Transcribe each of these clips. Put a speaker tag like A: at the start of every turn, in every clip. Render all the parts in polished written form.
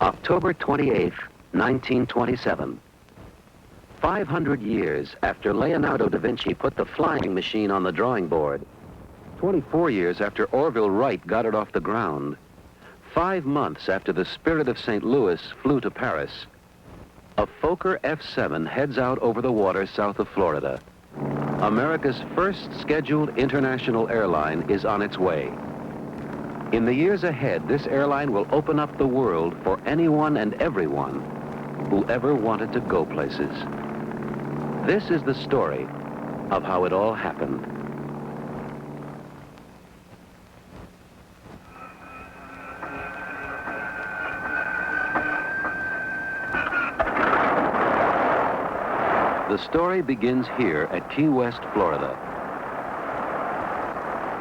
A: October 28, 1927. 500 years after Leonardo da Vinci put the flying machine on the drawing board. 24 years after Orville Wright got it off the ground. 5 months after the Spirit of St. Louis flew to Paris. A Fokker F-7 heads out over the water south of Florida. America's first scheduled international airline is on its way. In the years ahead, this airline will open up the world for anyone and everyone who ever wanted to go places. This is the story of how it all happened. The story begins here at Key West, Florida.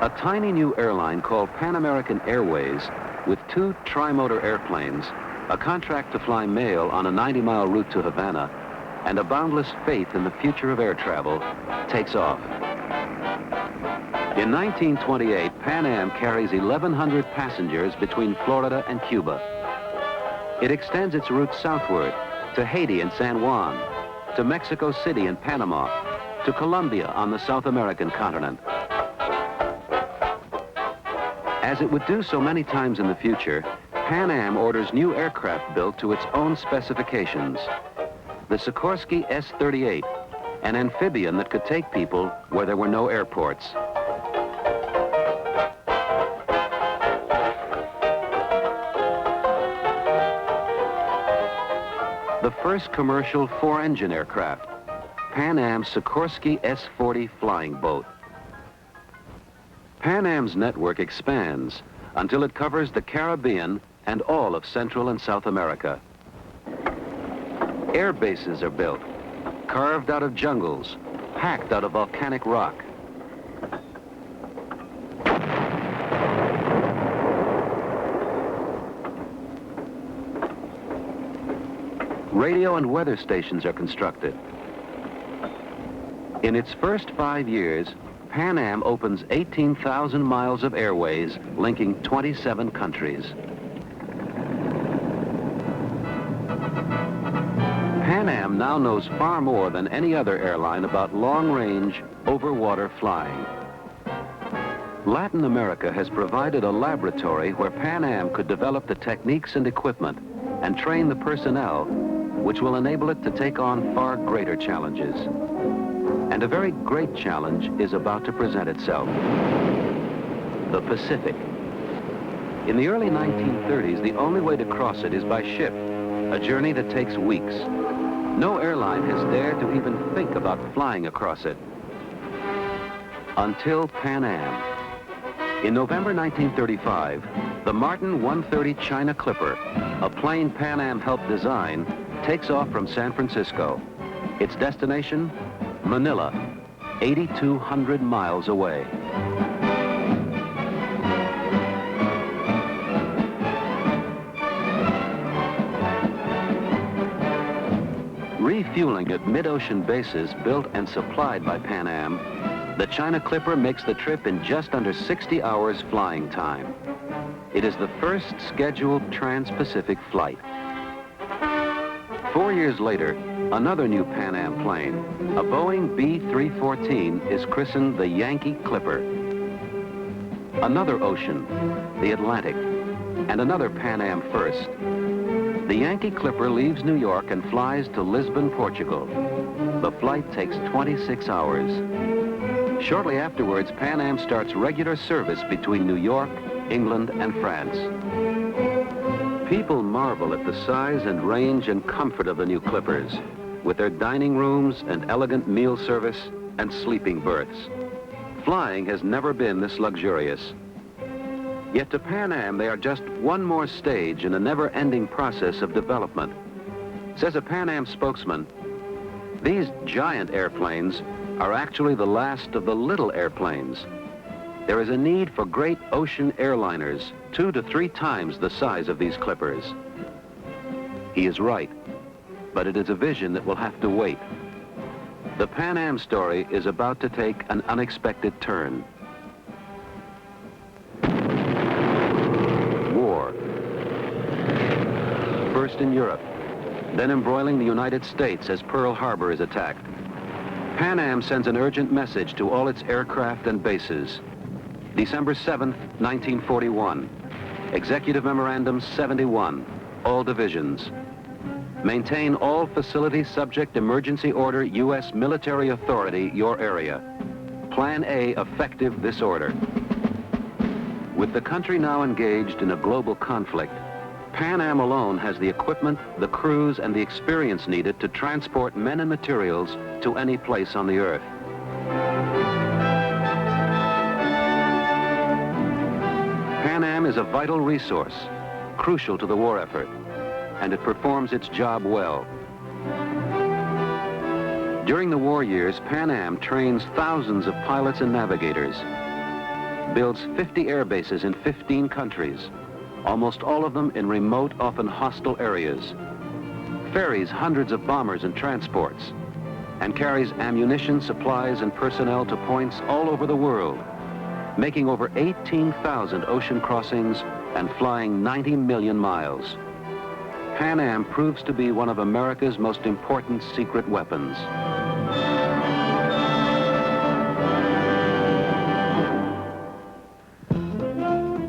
A: A tiny new airline called Pan American Airways, with 2 tri-motor airplanes, a contract to fly mail on a 90-mile route to Havana, and a boundless faith in the future of air travel, takes off. In 1928, Pan Am carries 1,100 passengers between Florida and Cuba. It extends its route southward to Haiti and San Juan, to Mexico City and Panama, to Colombia on the South American continent. As it would do so many times in the future, Pan Am orders new aircraft built to its own specifications. The Sikorsky S-38, an amphibian that could take people where there were no airports. The first commercial 4-engine aircraft, Pan Am's Sikorsky S-40 flying boat. Pan Am's network expands until it covers the Caribbean and all of Central and South America. Air bases are built, carved out of jungles, packed out of volcanic rock. Radio and weather stations are constructed. In its first 5 years, Pan Am opens 18,000 miles of airways linking 27 countries. Pan Am now knows far more than any other airline about long-range, over-water flying. Latin America has provided a laboratory where Pan Am could develop the techniques and equipment and train the personnel which will enable it to take on far greater challenges. And a very great challenge is about to present itself. The Pacific. In the early 1930s, the only way to cross it is by ship, a journey that takes weeks. No airline has dared to even think about flying across it. Until Pan Am. In November 1935, the Martin 130 China Clipper, a plane Pan Am helped design, takes off from San Francisco. Its destination? Manila, 8,200 miles away. Refueling at mid-ocean bases built and supplied by Pan Am, the China Clipper makes the trip in just under 60 hours flying time. It is the first scheduled trans-Pacific flight. 4 years later, another new Pan Am plane, a Boeing B-314, is christened the Yankee Clipper. Another ocean, the Atlantic, and another Pan Am first. The Yankee Clipper leaves New York and flies to Lisbon, Portugal. The flight takes 26 hours. Shortly afterwards, Pan Am starts regular service between New York, England, and France. People marvel at the size and range and comfort of the new Clippers, with their dining rooms and elegant meal service and sleeping berths. Flying has never been this luxurious. Yet to Pan Am, they are just one more stage in a never-ending process of development. Says a Pan Am spokesman, these giant airplanes are actually the last of the little airplanes. There is a need for great ocean airliners, 2 to 3 times the size of these Clippers. He is right, but it is a vision that will have to wait. The Pan Am story is about to take an unexpected turn. War. first in Europe, then embroiling the United States as Pearl Harbor is attacked. Pan Am sends an urgent message to all its aircraft and bases. December 7, 1941. Executive Memorandum 71, all divisions. Maintain all facilities subject emergency order U.S. military authority, your area. Plan A effective this order. With the country now engaged in a global conflict, Pan Am alone has the equipment, the crews, and the experience needed to transport men and materials to any place on the earth. Pan Am is a vital resource, crucial to the war effort, and it performs its job well. During the war years, Pan Am trains thousands of pilots and navigators, builds 50 air bases in 15 countries, almost all of them in remote, often hostile areas, ferries hundreds of bombers and transports, and carries ammunition, supplies, and personnel to points all over the world, making over 18,000 ocean crossings and flying 90 million miles. Pan Am proves to be one of America's most important secret weapons.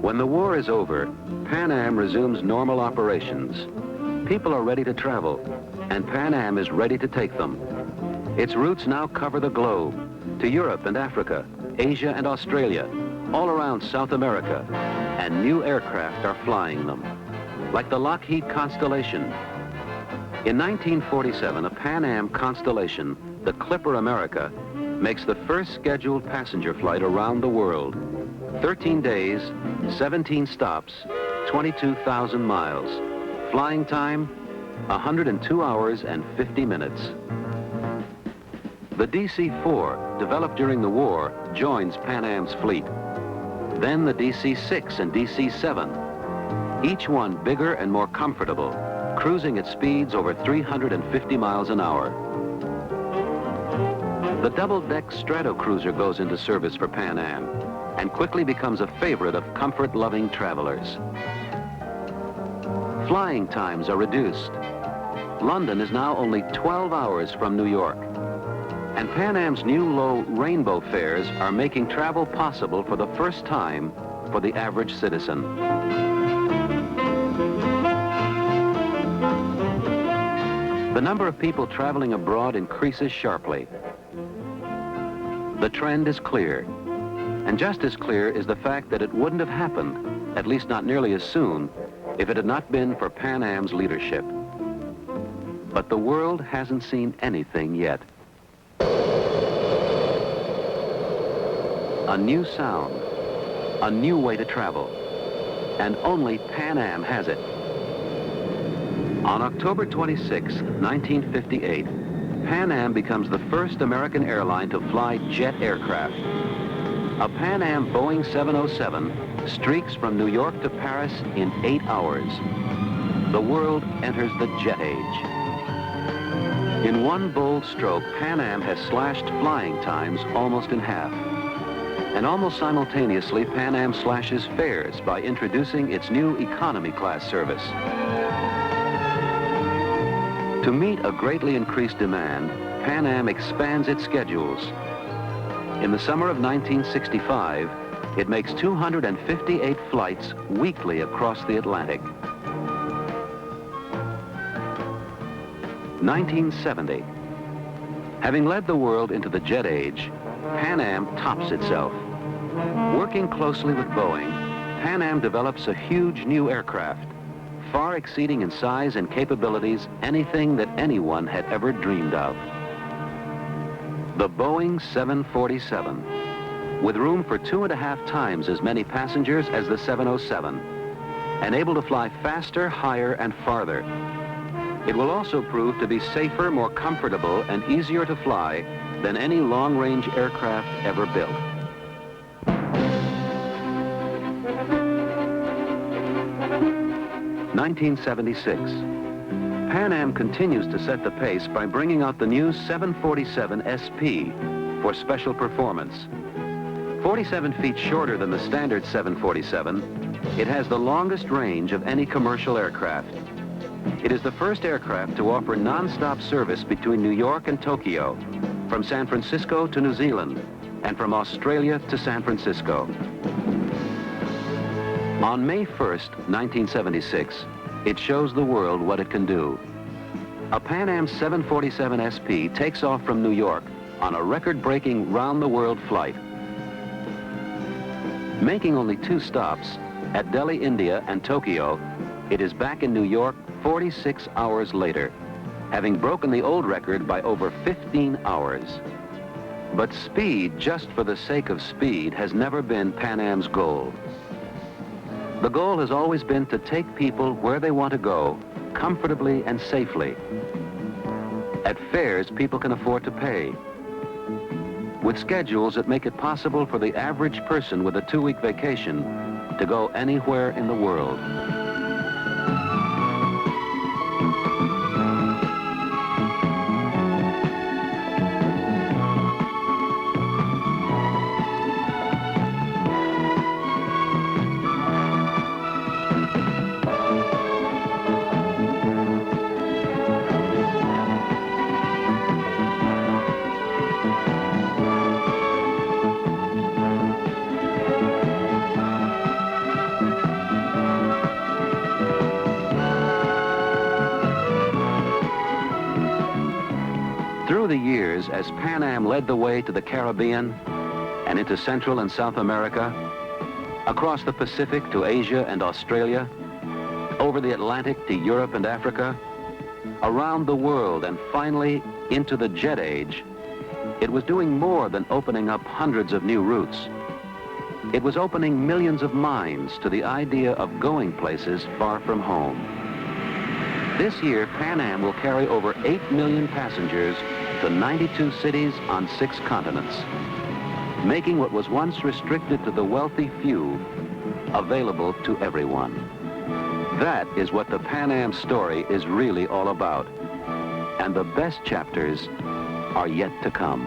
A: When the war is over, Pan Am resumes normal operations. People are ready to travel, and Pan Am is ready to take them. Its routes now cover the globe, to Europe and Africa, Asia and Australia, all around South America, and new aircraft are flying them, like the Lockheed Constellation. In 1947, a Pan Am Constellation, the Clipper America, makes the first scheduled passenger flight around the world. 13 days, 17 stops, 22,000 miles. Flying time, 102 hours and 50 minutes. The DC-4, developed during the war, joins Pan Am's fleet. Then the DC-6 and DC-7, each one bigger and more comfortable, cruising at speeds over 350 miles an hour. The double-deck Stratocruiser goes into service for Pan Am and quickly becomes a favorite of comfort-loving travelers. Flying times are reduced. London is now only 12 hours from New York. And Pan Am's new low rainbow fares are making travel possible for the first time for the average citizen. The number of people traveling abroad increases sharply. The trend is clear. And just as clear is the fact that it wouldn't have happened, at least not nearly as soon, if it had not been for Pan Am's leadership. But the world hasn't seen anything yet. A new sound, a new way to travel, and only Pan Am has it. On October 26, 1958, Pan Am becomes the first American airline to fly jet aircraft. A Pan Am Boeing 707 streaks from New York to Paris in 8 hours. The world enters the jet age. In one bold stroke, Pan Am has slashed flying times almost in half. And almost simultaneously, Pan Am slashes fares by introducing its new economy class service. To meet a greatly increased demand, Pan Am expands its schedules. In the summer of 1965, it makes 258 flights weekly across the Atlantic. 1970. Having led the world into the jet age, Pan Am tops itself. Working closely with Boeing, Pan Am develops a huge new aircraft, far exceeding in size and capabilities anything that anyone had ever dreamed of. The Boeing 747, with room for 2.5 times as many passengers as the 707, and able to fly faster, higher, and farther. It will also prove to be safer, more comfortable, and easier to fly than any long-range aircraft ever built. (1976). Pan Am continues to set the pace by bringing out the new 747 SP for special performance. 47 feet shorter than the standard 747, it has the longest range of any commercial aircraft. It is the first aircraft to offer non-stop service between New York and Tokyo, from San Francisco to New Zealand, and from Australia to San Francisco. On May 1st, 1976, it shows the world what it can do. A Pan Am 747 SP takes off from New York on a record-breaking round-the-world flight. Making only 2 stops, at Delhi, India and Tokyo, it is back in New York 46 hours later, having broken the old record by over 15 hours. But speed, just for the sake of speed, has never been Pan Am's goal. The goal has always been to take people where they want to go, comfortably and safely, at fares people can afford to pay, with schedules that make it possible for the average person with a 2-week vacation to go anywhere in the world. Through the years, as Pan Am led the way to the Caribbean and into Central and South America, across the Pacific to Asia and Australia, over the Atlantic to Europe and Africa, around the world and finally into the jet age, it was doing more than opening up hundreds of new routes. It was opening millions of minds to the idea of going places far from home. This year, Pan Am will carry over 8 million passengers to 92 cities on 6 continents, making what was once restricted to the wealthy few available to everyone. That is what the Pan Am story is really all about, and the best chapters are yet to come.